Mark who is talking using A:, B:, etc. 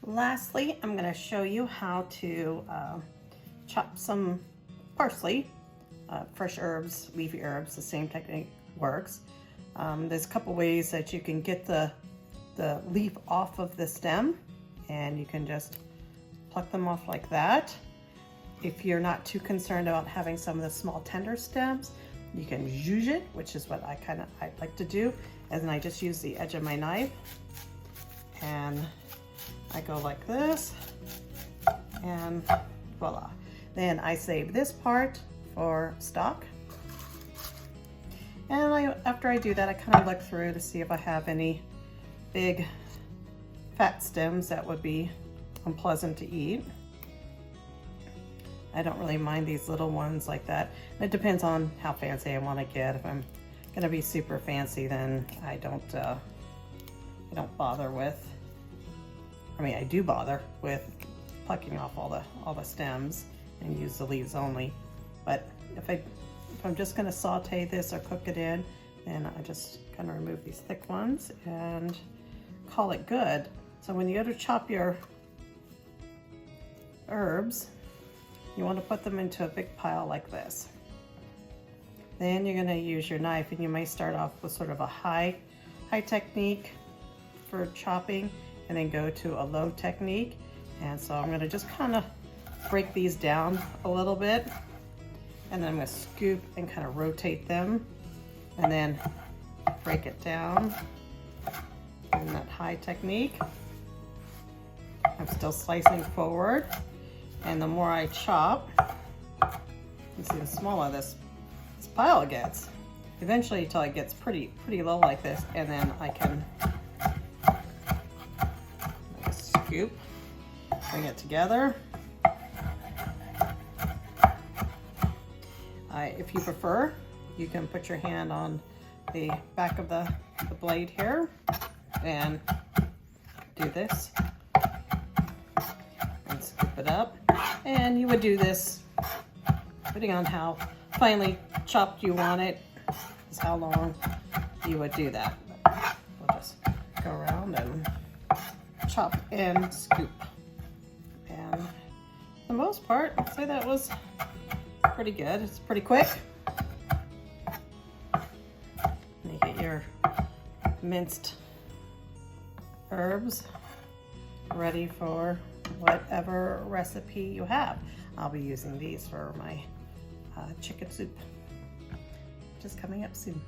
A: Lastly, I'm going to show you how to chop some parsley, fresh herbs, leafy herbs. The same technique works. There's a couple ways that you can get the leaf off of the stem, and you can just pluck them off like that. If you're not too concerned about having some of the small tender stems, you can zhuzh it, which is what I like to do. And then I just use the edge of my knife and I go like this, and voila. Then I save this part for stock. And after I do that, I kind of look through to see if I have any big fat stems that would be unpleasant to eat. I don't really mind these little ones like that. It depends on how fancy I want to get. If I'm gonna be super fancy, then I don't bother with. I mean, I do bother with plucking off all the stems and use the leaves only. But if I'm just gonna saute this or cook it in, then I just kind of remove these thick ones and call it good. So when you go to chop your herbs, you want to put them into a big pile like this. Then you're going to use your knife, and you may start off with sort of a high technique for chopping and then go to a low technique. And so I'm going to just kind of break these down a little bit, and then I'm going to scoop and kind of rotate them and then break it down in that high technique. I'm still slicing forward, and the more I chop, you see the smaller this pile gets. Eventually, until it gets pretty low like this, and then I can scoop, bring it together. If you prefer, you can put your hand on the back of the blade here and do this and scoop it up. And you would do this depending on how finely chopped you want it, is how long you would do that. We'll just go around and chop and scoop. And for the most part, I'd say that was pretty good. It's pretty quick. You get your minced herbs ready for whatever recipe you have. I'll be using these for my chicken soup, which is coming up soon.